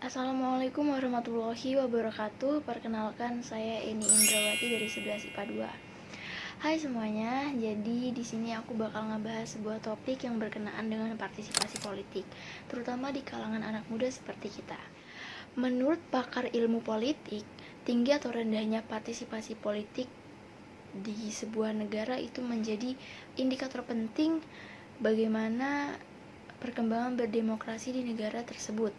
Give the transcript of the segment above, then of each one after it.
Assalamualaikum warahmatullahi wabarakatuh. Perkenalkan, saya Eni Indrawati dari 11 IPA 2. Hai semuanya. Jadi di sini aku bakal ngebahas sebuah topik yang berkenaan dengan partisipasi politik, terutama di kalangan anak muda seperti kita. Menurut pakar ilmu politik, tinggi atau rendahnya partisipasi politik di sebuah negara itu menjadi indikator penting bagaimana perkembangan berdemokrasi di negara tersebut.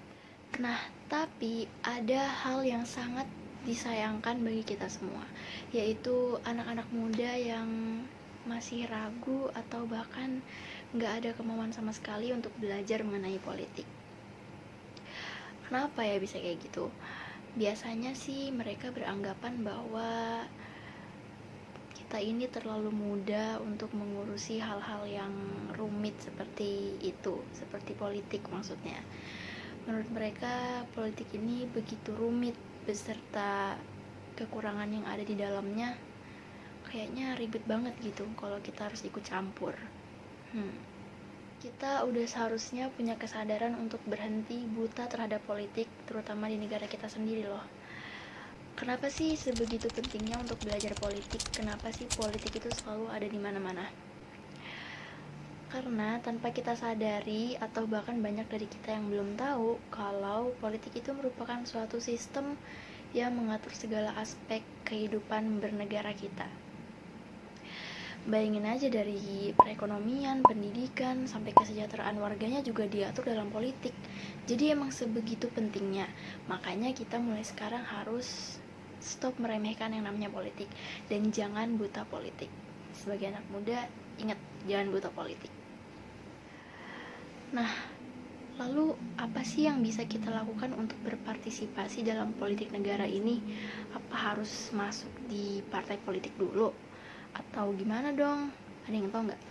Nah, tapi ada hal yang sangat disayangkan bagi kita semua, yaitu anak-anak muda yang masih ragu atau bahkan nggak ada kemauan sama sekali untuk belajar mengenai politik. Kenapa ya bisa kayak gitu? Biasanya sih mereka beranggapan bahwa kita ini terlalu muda untuk mengurusi hal-hal yang rumit seperti itu, seperti politik maksudnya. Menurut mereka, politik ini begitu rumit beserta kekurangan yang ada di dalamnya. Kayaknya ribet banget gitu kalau kita harus ikut campur. Kita udah seharusnya punya kesadaran untuk berhenti buta terhadap politik, terutama di negara kita sendiri loh. Kenapa sih sebegitu pentingnya untuk belajar politik? Kenapa sih politik itu selalu ada di mana-mana? Karena tanpa kita sadari atau bahkan banyak dari kita yang belum tahu kalau politik itu merupakan suatu sistem yang mengatur segala aspek kehidupan bernegara kita. Bayangin aja dari perekonomian, pendidikan, sampai kesejahteraan warganya juga diatur dalam politik. Jadi emang sebegitu pentingnya. Makanya kita mulai sekarang harus stop meremehkan yang namanya politik dan jangan buta politik. Sebagai anak muda, ingat, jangan buta politik. Nah, lalu apa sih yang bisa kita lakukan untuk berpartisipasi dalam politik negara ini? Apa harus masuk di partai politik dulu? Atau gimana dong? Ada yang tahu nggak?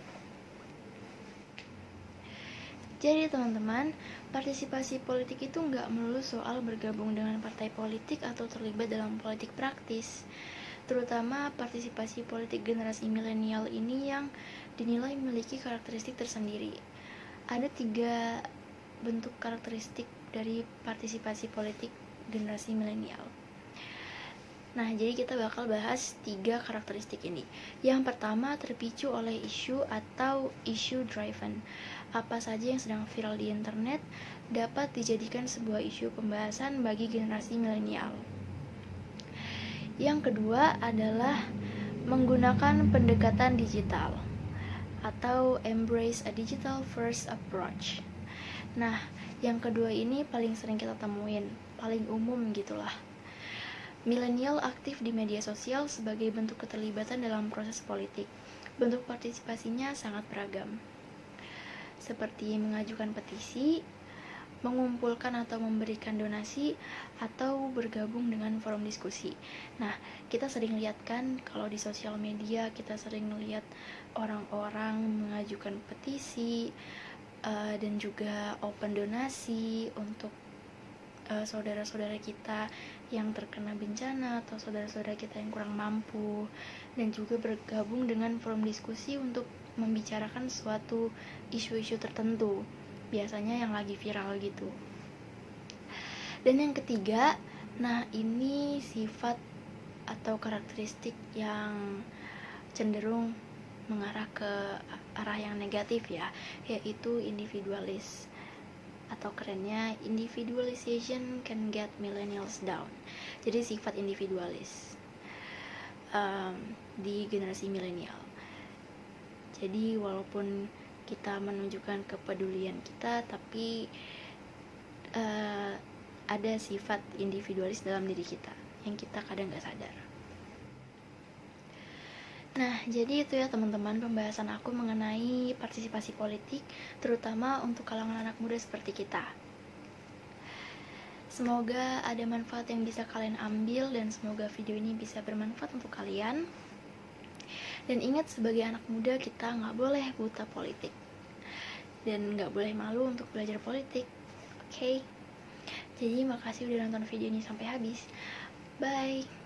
Jadi teman-teman, partisipasi politik itu nggak melulu soal bergabung dengan partai politik atau terlibat dalam politik praktis. Terutama partisipasi politik generasi milenial ini yang dinilai memiliki karakteristik tersendiri. Ada 3 bentuk karakteristik dari partisipasi politik generasi milenial. Nah, jadi kita bakal bahas 3 karakteristik ini. Yang pertama, terpicu oleh isu atau issue driven. Apa saja yang sedang viral di internet dapat dijadikan sebuah isu pembahasan bagi generasi milenial. Yang kedua adalah menggunakan pendekatan digital atau embrace a digital first approach. Nah, yang kedua ini paling sering kita temuin, paling umum gitulah. Milenial aktif di media sosial sebagai bentuk keterlibatan dalam proses politik. Bentuk partisipasinya sangat beragam, seperti mengajukan petisi, mengumpulkan atau memberikan donasi, atau bergabung dengan forum diskusi. Nah, kita sering lihat kan kalau di sosial media kita sering lihat orang-orang mengajukan petisi dan juga open donasi untuk saudara-saudara kita yang terkena bencana atau saudara-saudara kita yang kurang mampu, dan juga bergabung dengan forum diskusi untuk membicarakan suatu isu-isu tertentu, biasanya yang lagi viral gitu. Dan yang ketiga, nah ini sifat atau karakteristik yang cenderung mengarah ke arah yang negatif ya, yaitu individualis, atau kerennya individualization can get millennials down. Jadi sifat individualis di generasi milenial. Jadi walaupun kita menunjukkan kepedulian kita, tapi ada sifat individualis dalam diri kita yang kita kadang gak sadar. Nah, jadi itu ya teman-teman pembahasan aku mengenai partisipasi politik, terutama untuk kalangan anak muda seperti kita. Semoga ada manfaat yang bisa kalian ambil, dan semoga video ini bisa bermanfaat untuk kalian. Dan ingat, sebagai anak muda kita gak boleh buta politik, dan gak boleh malu untuk belajar politik. Oke? Jadi makasih udah nonton video ini sampai habis. Bye!